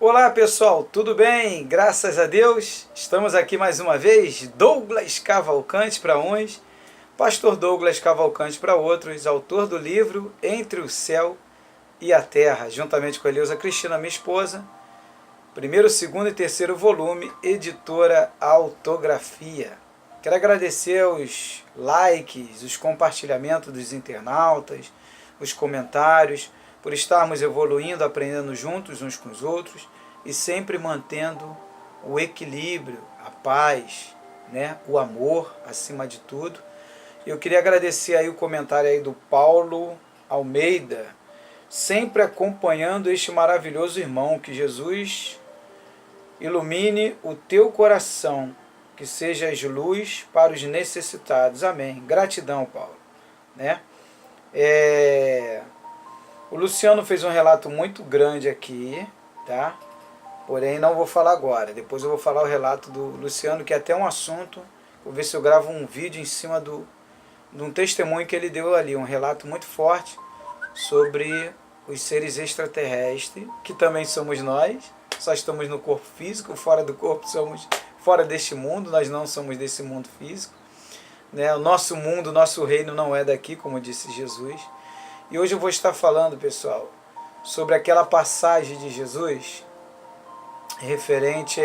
Olá pessoal, tudo bem? Graças a Deus, estamos aqui mais uma vez, Douglas Cavalcante para uns, Pastor Douglas Cavalcante para outros, autor do livro Entre o Céu e a Terra, juntamente com a Eleusa Cristina, minha esposa, primeiro, segundo e terceiro volume, editora Autografia. Quero agradecer os likes, os compartilhamentos dos internautas, os comentários, por estarmos evoluindo, aprendendo juntos uns com os outros e sempre mantendo o equilíbrio, a paz, né? O amor acima de tudo. Eu queria agradecer aí o comentário aí do Paulo Almeida, sempre acompanhando este maravilhoso irmão, que Jesus ilumine o teu coração, que sejas luz para os necessitados. Amém. Gratidão, Paulo. Né? O Luciano fez um relato muito grande aqui, tá? Porém, não vou falar agora. Depois eu vou falar o relato do Luciano, que é até um assunto. Vou ver se eu gravo um vídeo em cima de um testemunho que ele deu ali. Um relato muito forte sobre os seres extraterrestres, que também somos nós. Só estamos no corpo físico, fora do corpo somos fora deste mundo. Nós não somos desse mundo físico, né? O nosso mundo, o nosso reino não é daqui, como disse Jesus. E hoje eu vou estar falando, pessoal, sobre aquela passagem de Jesus referente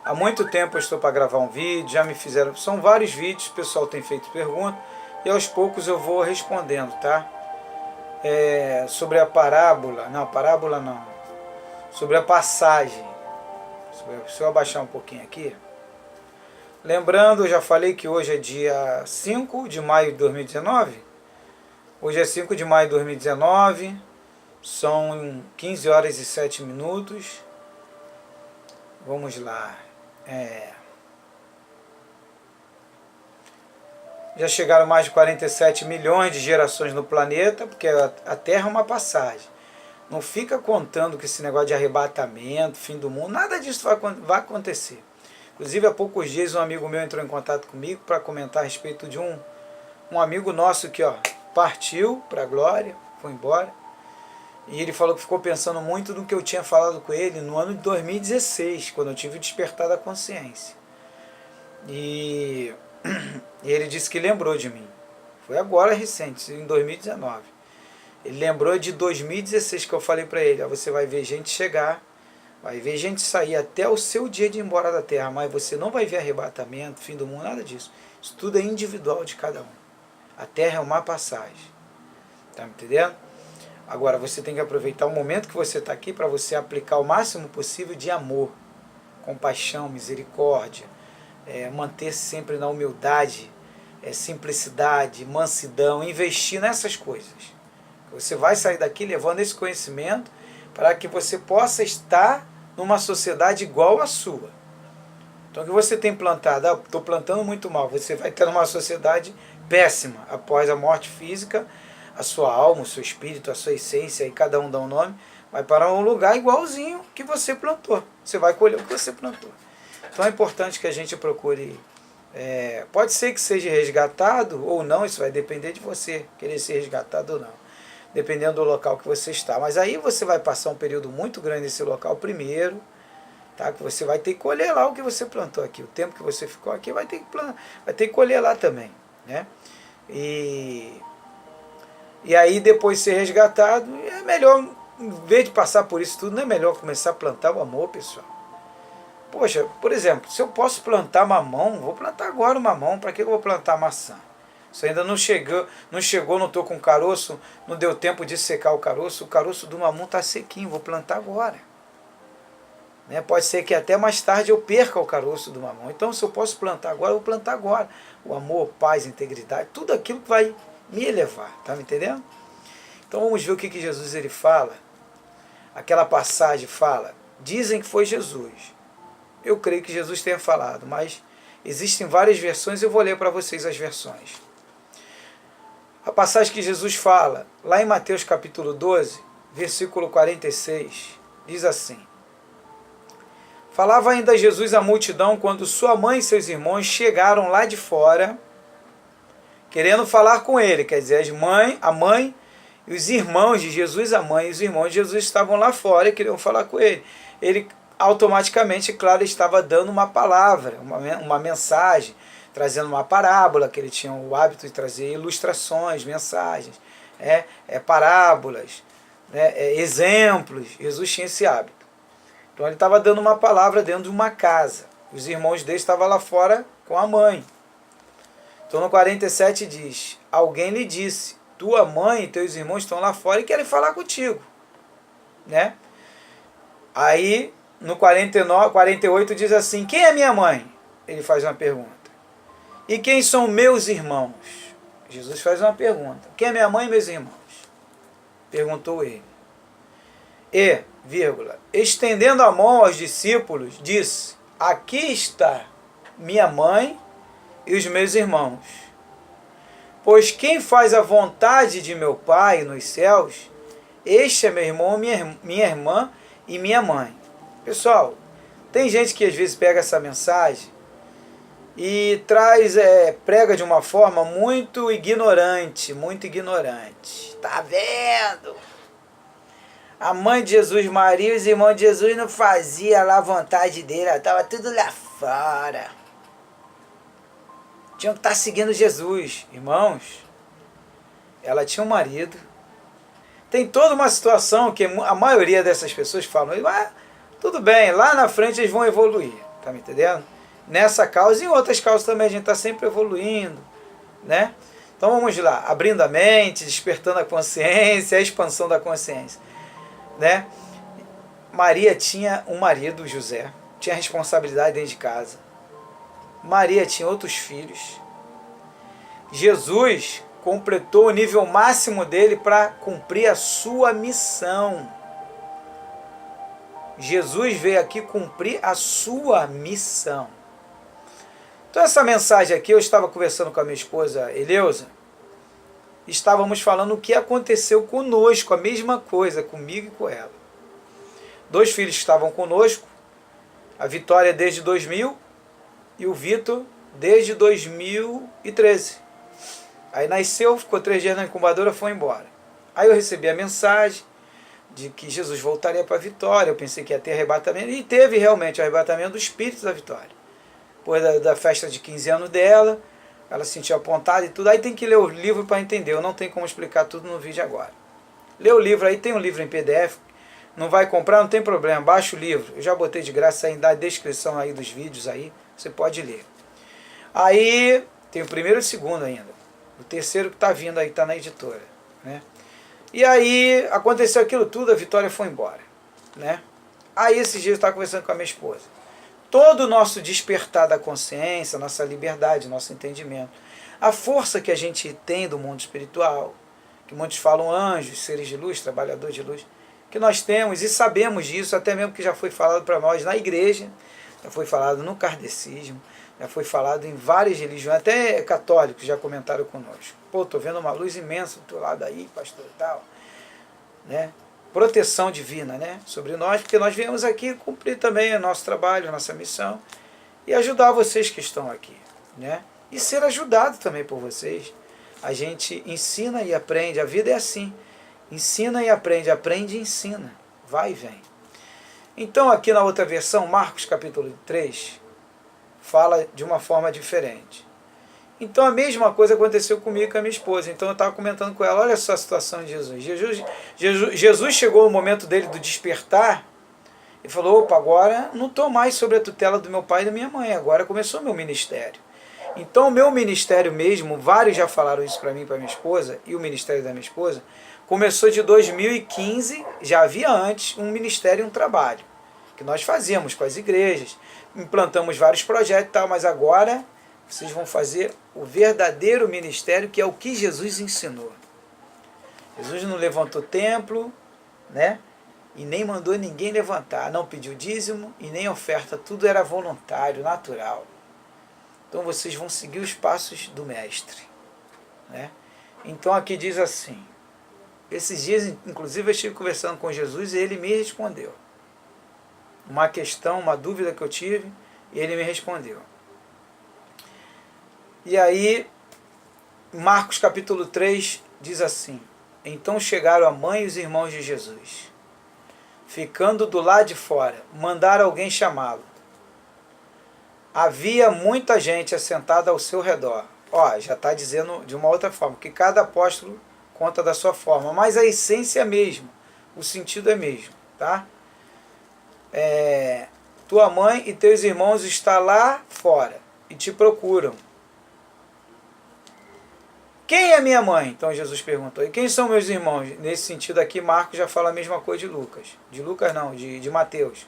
há muito tempo eu estou para gravar um vídeo, já me fizeram, são vários vídeos, o pessoal tem feito perguntas, e aos poucos eu vou respondendo, tá? Sobre a parábola não, sobre a passagem, se eu abaixar um pouquinho aqui, lembrando, eu já falei que hoje é dia 5 de maio de 2019, hoje é 5 de maio de 2019, são 15 horas e 7 minutos. Vamos lá. Já chegaram mais de 47 milhões de gerações no planeta, porque a Terra é uma passagem. Não fica contando que esse negócio de arrebatamento, fim do mundo, nada disso vai acontecer. Inclusive, há poucos dias um amigo meu entrou em contato comigo para comentar a respeito de um amigo nosso que partiu para a glória, foi embora, e ele falou que ficou pensando muito no que eu tinha falado com ele no ano de 2016, quando eu tive o despertar da consciência. E ele disse que lembrou de mim. Foi agora recente, em 2019. Ele lembrou de 2016 que eu falei para ele, você vai ver gente chegar, vai ver gente sair até o seu dia de ir embora da Terra, mas você não vai ver arrebatamento, fim do mundo, nada disso. Isso tudo é individual de cada um. A Terra é uma passagem. Tá me entendendo? Agora você tem que aproveitar o momento que você está aqui para você aplicar o máximo possível de amor, compaixão, misericórdia, manter-se sempre na humildade, simplicidade, mansidão, investir nessas coisas. Você vai sair daqui levando esse conhecimento para que você possa estar numa sociedade igual à sua. Então o que você tem plantado, estou plantando muito mal, você vai ter numa sociedade péssima após a morte física. A sua alma, o seu espírito, a sua essência, e cada um dá um nome, vai para um lugar igualzinho que você plantou. Você vai colher o que você plantou. Então é importante que a gente procure, pode ser que seja resgatado ou não, isso vai depender de você, querer ser resgatado ou não, dependendo do local que você está. Mas aí você vai passar um período muito grande nesse local primeiro, tá? Que você vai ter que colher lá o que você plantou aqui. O tempo que você ficou aqui vai ter que colher lá também, né? E aí depois ser resgatado, é melhor, em vez de passar por isso tudo, não é melhor começar a plantar o amor, pessoal? Poxa, por exemplo, se eu posso plantar mamão, vou plantar agora o mamão, para que eu vou plantar maçã? Isso ainda não chegou, não estou com caroço, não deu tempo de secar o caroço do mamão está sequinho, vou plantar agora. Né? Pode ser que até mais tarde eu perca o caroço do mamão, então se eu posso plantar agora, eu vou plantar agora. O amor, paz, integridade, tudo aquilo que vai me elevar, tá me entendendo? Então vamos ver o que Jesus ele fala. Aquela passagem fala, dizem que foi Jesus. Eu creio que Jesus tenha falado, mas existem várias versões, eu vou ler para vocês as versões. A passagem que Jesus fala, lá em Mateus capítulo 12, versículo 46, diz assim: falava ainda Jesus à multidão quando sua mãe e seus irmãos chegaram lá de fora, querendo falar com ele, quer dizer, a mãe E os irmãos de Jesus, a mãe e os irmãos de Jesus estavam lá fora e queriam falar com ele. Ele automaticamente, claro, estava dando uma palavra, uma mensagem, trazendo uma parábola, que ele tinha o hábito de trazer ilustrações, mensagens, parábolas, exemplos. Jesus tinha esse hábito. Então ele estava dando uma palavra dentro de uma casa. Os irmãos dele estavam lá fora com a mãe. Então no 47 diz, alguém lhe disse, tua mãe e teus irmãos estão lá fora e querem falar contigo. Né? Aí no 48 diz assim, quem é minha mãe? Ele faz uma pergunta. E quem são meus irmãos? Jesus faz uma pergunta. Quem é minha mãe e meus irmãos? Perguntou ele. E, estendendo a mão aos discípulos, disse, aqui está minha mãe e os meus irmãos. Pois quem faz a vontade de meu Pai nos céus, este é meu irmão, minha irmã e minha mãe. Pessoal, tem gente que às vezes pega essa mensagem e prega de uma forma muito ignorante, muito ignorante. Tá vendo? A mãe de Jesus, Maria, e os irmãos de Jesus não faziam lá a vontade dele, ela estava tudo lá fora. Tinham que estar seguindo Jesus. Irmãos, ela tinha um marido. Tem toda uma situação que a maioria dessas pessoas falam, tudo bem, lá na frente eles vão evoluir. Tá me entendendo? Nessa causa e em outras causas também a gente está sempre evoluindo. Né? Então vamos lá, abrindo a mente, despertando a consciência, a expansão da consciência. Né? Maria tinha um marido, José, tinha responsabilidade dentro de casa. Maria tinha outros filhos. Jesus completou o nível máximo dele para cumprir a sua missão. Jesus veio aqui cumprir a sua missão. Então essa mensagem aqui, eu estava conversando com a minha esposa Eleusa, estávamos falando o que aconteceu conosco, a mesma coisa, comigo e com ela. 2 filhos estavam conosco, a Vitória desde 2000 e o Vitor desde 2013. Aí nasceu, ficou 3 dias na incubadora, foi embora. Aí eu recebi a mensagem de que Jesus voltaria para a Vitória, eu pensei que ia ter arrebatamento, e teve realmente o arrebatamento do espírito da Vitória. Depois da festa de 15 anos dela, ela se sentiu apontada e tudo. Aí tem que ler o livro para entender. Eu não tenho como explicar tudo no vídeo agora. Lê o livro aí, tem um livro em PDF. Não vai comprar, não tem problema. Baixa o livro. Eu já botei de graça aí na descrição aí dos vídeos aí. Você pode ler. Aí tem o primeiro e o segundo ainda. O terceiro que está vindo aí, está na editora. Né? E aí aconteceu aquilo tudo, a Vitória foi embora. Né? Aí esses dias eu estava conversando com a minha esposa. Todo o nosso despertar da consciência, nossa liberdade, nosso entendimento, a força que a gente tem do mundo espiritual, que muitos falam anjos, seres de luz, trabalhadores de luz, que nós temos e sabemos disso, até mesmo que já foi falado para nós na igreja, já foi falado no kardecismo, já foi falado em várias religiões, até católicos já comentaram conosco. Pô, estou vendo uma luz imensa do teu lado aí, pastor e tal. Né? Proteção divina, né, sobre nós, porque nós viemos aqui cumprir também o nosso trabalho, a nossa missão e ajudar vocês que estão aqui, né, e ser ajudado também por vocês. A gente ensina e aprende, a vida é assim, ensina e aprende, aprende e ensina, vai e vem. Então aqui na outra versão, Marcos capítulo 3, fala de uma forma diferente. Então a mesma coisa aconteceu comigo e com a minha esposa. Então eu estava comentando com ela, olha só a situação de Jesus. Jesus chegou o momento dele do despertar e falou, opa, agora não estou mais sobre a tutela do meu pai e da minha mãe, agora começou o meu ministério. Então o meu ministério mesmo, vários já falaram isso para mim e para minha esposa, e o ministério da minha esposa, começou de 2015, já havia antes um ministério e um trabalho, que nós fazíamos com as igrejas, implantamos vários projetos e tal, mas agora vocês vão fazer o verdadeiro ministério, que é o que Jesus ensinou. Jesus não levantou templo, né? E nem mandou ninguém levantar, não pediu dízimo e nem oferta, tudo era voluntário, natural. Então vocês vão seguir os passos do Mestre. Né? Então aqui diz assim, esses dias, inclusive, eu estive conversando com Jesus e ele me respondeu. Uma questão, uma dúvida que eu tive, e ele me respondeu. E aí, Marcos capítulo 3 diz assim, Então chegaram a mãe e os irmãos de Jesus. Ficando do lado de fora, mandaram alguém chamá-lo. Havia muita gente assentada ao seu redor. Ó, já está dizendo de uma outra forma, que cada apóstolo conta da sua forma, mas a essência é a mesma, o sentido é mesmo, tá? Tua mãe e teus irmãos estão lá fora e te procuram. Quem é minha mãe? Então Jesus perguntou. E quem são meus irmãos? Nesse sentido aqui, Marcos já fala a mesma coisa de Lucas. De Lucas não, de Mateus.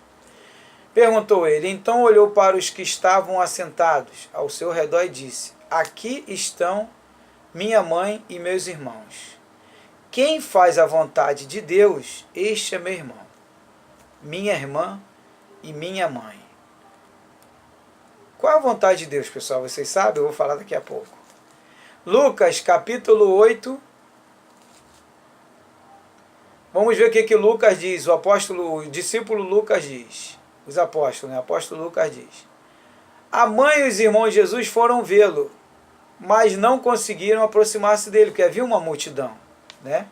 Perguntou ele. Então olhou para os que estavam assentados ao seu redor e disse: aqui estão minha mãe e meus irmãos. Quem faz a vontade de Deus, este é meu irmão, minha irmã e minha mãe. Qual é a vontade de Deus, pessoal? Vocês sabem? Eu vou falar daqui a pouco. Lucas, capítulo 8. Vamos ver o que Lucas diz, o discípulo Lucas diz. Os apóstolos, né? O apóstolo Lucas diz. A mãe e os irmãos de Jesus foram vê-lo, mas não conseguiram aproximar-se dele, porque havia uma multidão, né?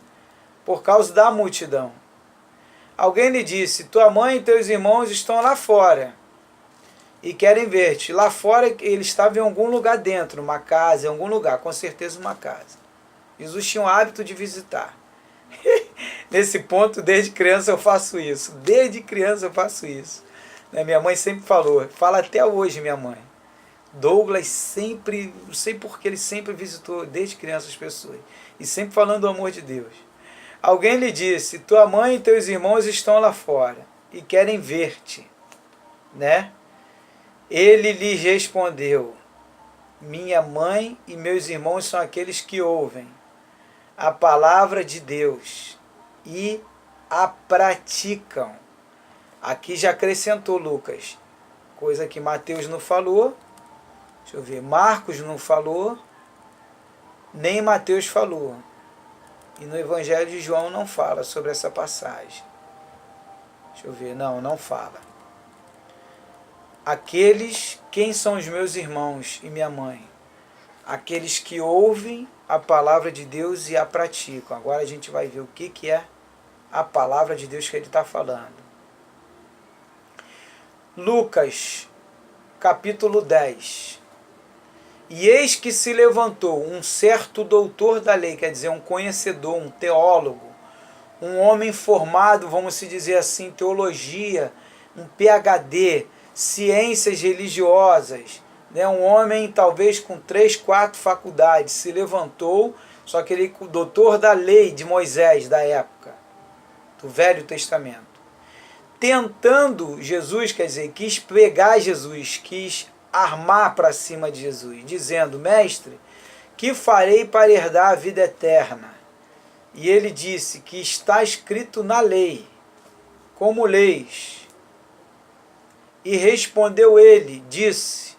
Por causa da multidão. Alguém lhe disse: tua mãe e teus irmãos estão lá fora e querem ver-te. Lá fora ele estava em algum lugar dentro, uma casa, em algum lugar, com certeza uma casa. Jesus tinha o hábito de visitar. Nesse ponto, desde criança eu faço isso. Desde criança eu faço isso. Minha mãe sempre falou, fala até hoje minha mãe. Douglas sempre, não sei porque ele sempre visitou desde criança as pessoas. E sempre falando do amor de Deus. Alguém lhe disse: tua mãe e teus irmãos estão lá fora e querem ver-te, né? Ele lhes respondeu: minha mãe e meus irmãos são aqueles que ouvem a palavra de Deus e a praticam. Aqui já acrescentou Lucas, coisa que Mateus não falou, deixa eu ver, Marcos não falou, nem Mateus falou. E no Evangelho de João não fala sobre essa passagem. Deixa eu ver, não fala. Aqueles, quem são os meus irmãos e minha mãe? Aqueles que ouvem a palavra de Deus e a praticam. Agora a gente vai ver o que é a palavra de Deus que ele está falando. Lucas, capítulo 10. E eis que se levantou um certo doutor da lei, quer dizer, um conhecedor, um teólogo, um homem formado, vamos se dizer assim, teologia, um PhD, ciências religiosas, né? Um homem talvez com 3, 4 faculdades, se levantou, só que ele, o doutor da lei de Moisés da época, do Velho Testamento, tentando Jesus, quer dizer, quis pegar Jesus, quis armar para cima de Jesus, dizendo: mestre, que farei para herdar a vida eterna? E ele disse que está escrito na lei, como leis. E respondeu ele, disse: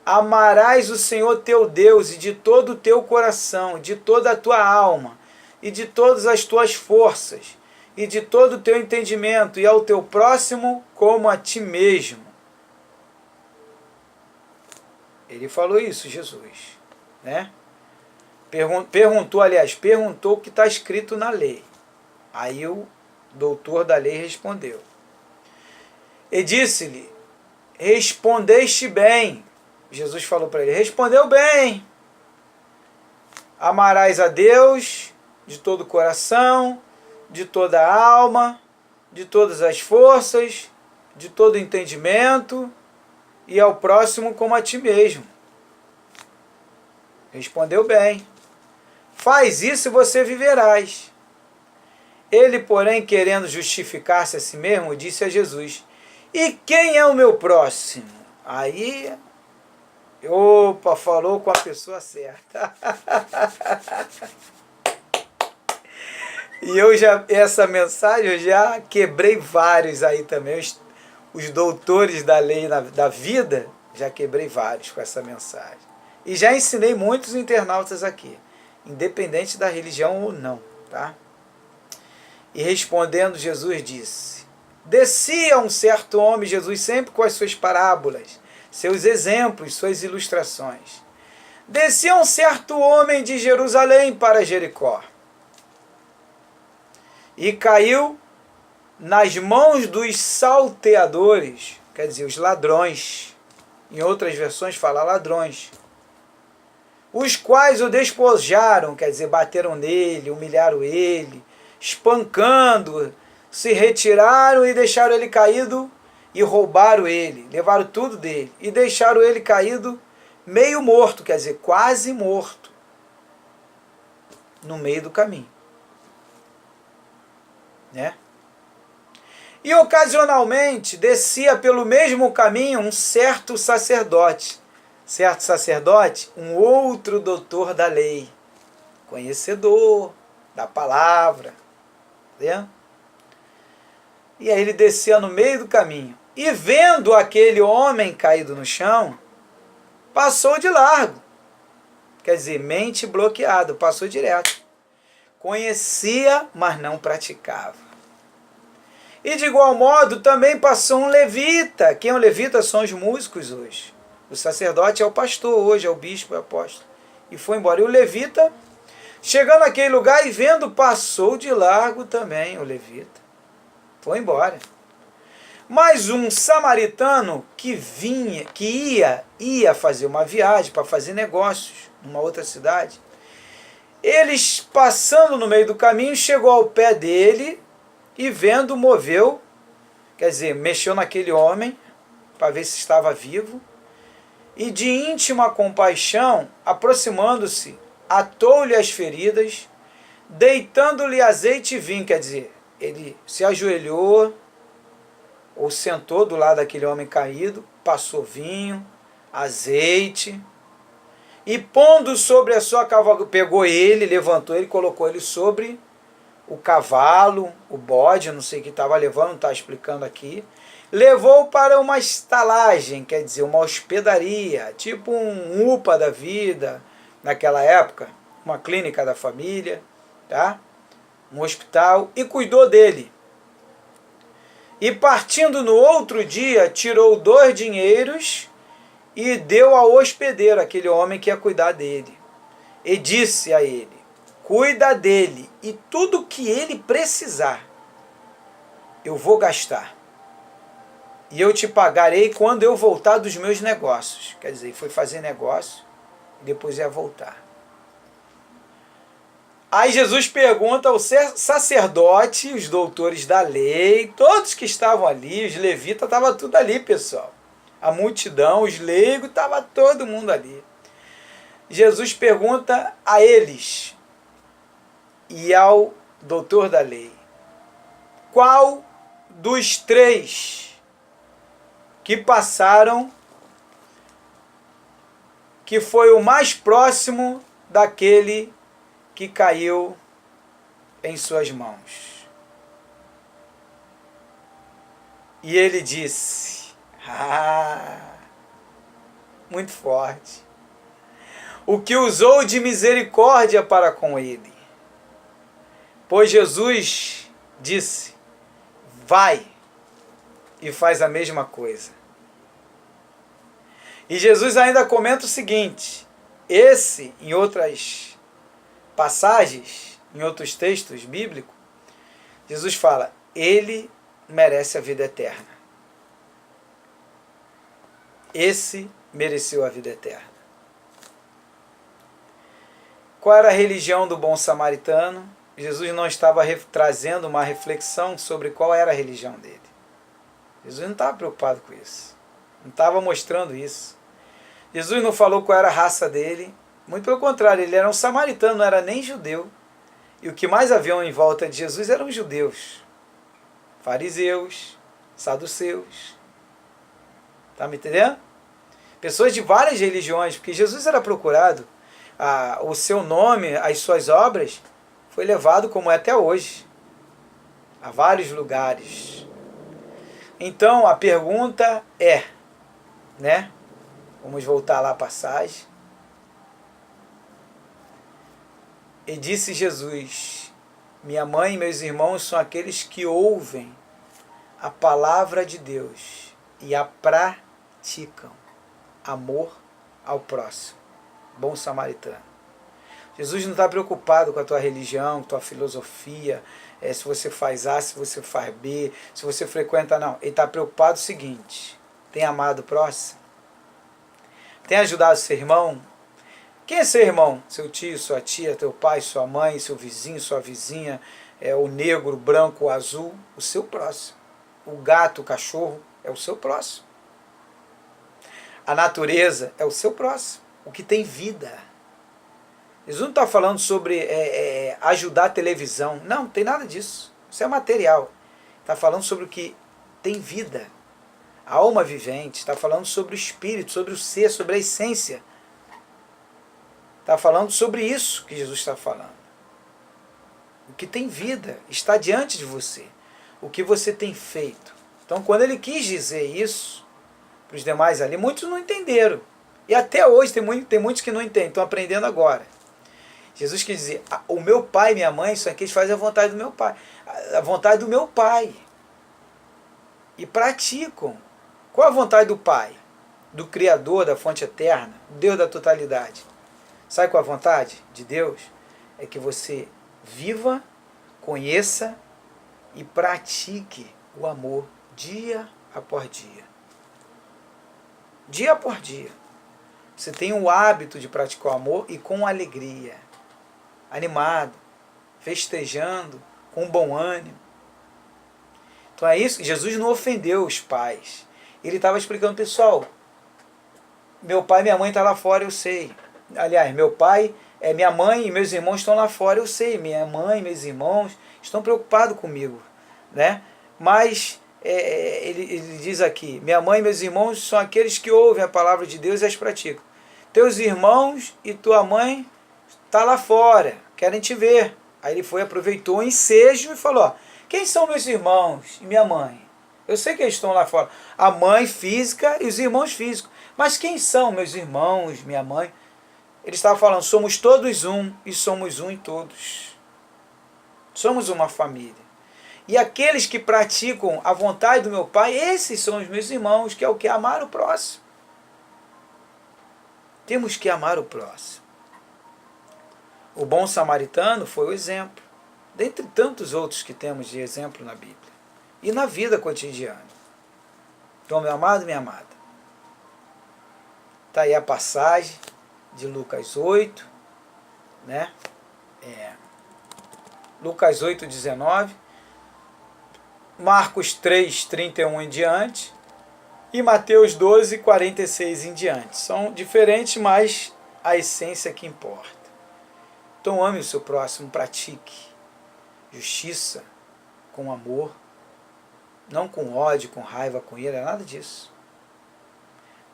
amarás o Senhor teu Deus e de todo o teu coração, de toda a tua alma, e de todas as tuas forças, e de todo o teu entendimento, e ao teu próximo como a ti mesmo. Ele falou isso, Jesus, né? Perguntou o que está escrito na lei. Aí o doutor da lei respondeu. E disse-lhe: respondeste bem. Jesus falou para ele: respondeu bem. Amarás a Deus de todo o coração, de toda a alma, de todas as forças, de todo o entendimento, e ao próximo como a ti mesmo. Respondeu bem. Faz isso e você viverás. Ele, porém, querendo justificar-se a si mesmo, disse a Jesus: e quem é o meu próximo? Aí, opa, falou com a pessoa certa. E essa mensagem eu já quebrei vários aí também. Os doutores da lei da vida, já quebrei vários com essa mensagem. E já ensinei muitos internautas aqui, independente da religião ou não, tá? E respondendo, Jesus disse: descia um certo homem, Jesus sempre com as suas parábolas, seus exemplos, suas ilustrações. Descia um certo homem de Jerusalém para Jericó. e caiu nas mãos dos salteadores, quer dizer, os ladrões. Em outras versões fala ladrões. Os quais o despojaram, quer dizer, bateram nele, humilharam ele, espancando, se retiraram e deixaram ele caído e roubaram ele, levaram tudo dele e deixaram ele caído meio morto, quer dizer, quase morto, no meio do caminho, né? E ocasionalmente descia pelo mesmo caminho um certo sacerdote, um outro doutor da lei, conhecedor da palavra, né? E aí ele descia no meio do caminho e vendo aquele homem caído no chão, passou de largo. Quer dizer, mente bloqueada, passou direto. Conhecia, mas não praticava. E de igual modo também passou um levita. Quem é um levita são os músicos hoje. O sacerdote é o pastor hoje, é o bispo, é o apóstolo. E foi embora. E o levita, chegando naquele lugar e vendo, passou de largo também o levita. Foi embora. Mas um samaritano que ia fazer uma viagem para fazer negócios numa outra cidade, eles passando no meio do caminho, chegou ao pé dele e vendo, moveu, quer dizer, mexeu naquele homem para ver se estava vivo, e de íntima compaixão, aproximando-se, atou-lhe as feridas, deitando-lhe azeite e vinho, quer dizer, ele se ajoelhou ou sentou do lado daquele homem caído, passou vinho, azeite, e pondo sobre a sua cavalgadura, pegou ele, levantou ele, colocou ele sobre o cavalo, o bode, não sei o que estava levando, não está explicando aqui, levou para uma estalagem, quer dizer, uma hospedaria, tipo um UPA da vida, naquela época, uma clínica da família, tá? Um hospital, e cuidou dele. E partindo no outro dia, tirou 2 dinheiros e deu ao hospedeiro, aquele homem que ia cuidar dele. E disse a ele, cuida dele, e tudo que ele precisar, eu vou gastar. E eu te pagarei quando eu voltar dos meus negócios. Quer dizer, foi fazer negócio, e depois ia voltar. Aí Jesus pergunta ao sacerdote, os doutores da lei, todos que estavam ali, os levitas, estava tudo ali, pessoal. A multidão, os leigos, estava todo mundo ali. Jesus pergunta a eles e ao doutor da lei, qual dos 3 que passaram que foi o mais próximo daquele que caiu em suas mãos? E ele disse, muito forte, o que usou de misericórdia para com ele. Pois Jesus disse, vai e faz a mesma coisa. E Jesus ainda comenta o seguinte, esse, em outras passagens, em outros textos bíblicos, Jesus fala, ele merece a vida eterna. Esse mereceu a vida eterna. Qual era a religião do bom samaritano? Jesus não estava trazendo uma reflexão sobre qual era a religião dele. Jesus não estava preocupado com isso. Não estava mostrando isso. Jesus não falou qual era a raça dele. Muito pelo contrário, ele era um samaritano, não era nem judeu. E o que mais havia em volta de Jesus eram os judeus. Fariseus, saduceus. Está me entendendo? Pessoas de várias religiões, porque Jesus era procurado. O seu nome, as suas obras, foi levado como é até hoje, a vários lugares. Então a pergunta é, né? Vamos voltar lá à passagem. E disse Jesus, minha mãe e meus irmãos são aqueles que ouvem a palavra de Deus e a praticam. Amor ao próximo. Bom samaritano. Jesus não está preocupado com a tua religião, com a tua filosofia, se você faz A, se você faz B, se você frequenta, não. Ele está preocupado o seguinte: tem amado o próximo? Tem ajudado seu irmão? Quem é seu irmão? Seu tio, sua tia, teu pai, sua mãe, seu vizinho, sua vizinha, o negro, o branco, o azul, o seu próximo. O gato, o cachorro, é o seu próximo. A natureza é o seu próximo. O que tem vida. Jesus não está falando sobre ajudar a televisão. Não tem nada disso. Isso é material. Está falando sobre o que tem vida. A alma vivente. Está falando sobre o espírito, sobre o ser, sobre a essência. Está falando sobre isso que Jesus está falando. O que tem vida está diante de você. O que você tem feito. Então, quando ele quis dizer isso para os demais ali, muitos não entenderam. E até hoje tem muitos que não entendem, estão aprendendo agora. Jesus quis dizer: o meu pai e minha mãe são aqueles que fazem a vontade do meu pai. A vontade do meu pai. E praticam. Qual a vontade do pai? Do Criador, da fonte eterna, Deus da totalidade. Sabe qual a vontade de Deus? É que você viva, conheça e pratique o amor dia após dia. Dia após dia. Você tem o hábito de praticar o amor e com alegria. Animado, festejando, com bom ânimo. Então é isso que Jesus não ofendeu os pais. Ele estava explicando, pessoal, meu pai e minha mãe estão lá fora, eu sei. Aliás, meu pai, minha mãe e meus irmãos estão lá fora, eu sei. Minha mãe e meus irmãos estão preocupados comigo. Né? Mas ele diz aqui: minha mãe e meus irmãos são aqueles que ouvem a palavra de Deus e as praticam. Teus irmãos e tua mãe estão lá fora, querem te ver. Aí ele aproveitou o ensejo e falou: ó, quem são meus irmãos e minha mãe? Eu sei que eles estão lá fora. A mãe física e os irmãos físicos. Mas quem são meus irmãos, minha mãe? Ele estava falando: somos todos um e somos um em todos. Somos uma família. E aqueles que praticam a vontade do meu pai, esses são os meus irmãos, que é o que? Amar o próximo. Temos que amar o próximo. O bom samaritano foi o exemplo, dentre tantos outros que temos de exemplo na Bíblia e na vida cotidiana. Então, meu amado e minha amada, está aí a passagem de Lucas 8, né? Lucas 8, 19, Marcos 3, 31 em diante e Mateus 12, 46 em diante. São diferentes, mas a essência que importa. Então ame o seu próximo, pratique justiça com amor, não com ódio, com raiva, com ira, nada disso.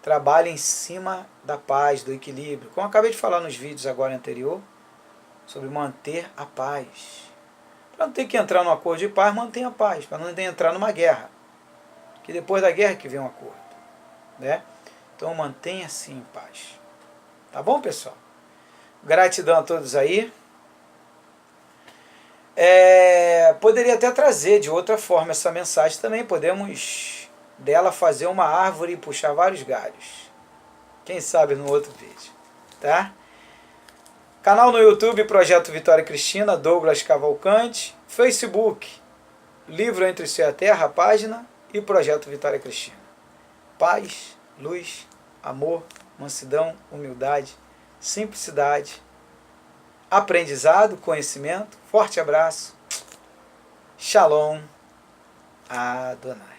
Trabalhe em cima da paz, do equilíbrio. Como eu acabei de falar nos vídeos agora anterior, sobre manter a paz. Para não ter que entrar num acordo de paz, mantenha a paz. Para não entrar numa guerra. Que depois da guerra que vem um acordo. Né? Então mantenha-se em paz. Tá bom, pessoal? Gratidão a todos aí. Poderia até trazer de outra forma essa mensagem também. Podemos dela fazer uma árvore e puxar vários galhos. Quem sabe no outro vídeo. Tá? Canal no YouTube, Projeto Vitória Cristina, Douglas Cavalcante. Facebook, Livro Entre o Céu e a Terra, a página, e Projeto Vitória Cristina. Paz, luz, amor, mansidão, humildade, simplicidade, aprendizado, conhecimento. Forte abraço. Shalom Adonai.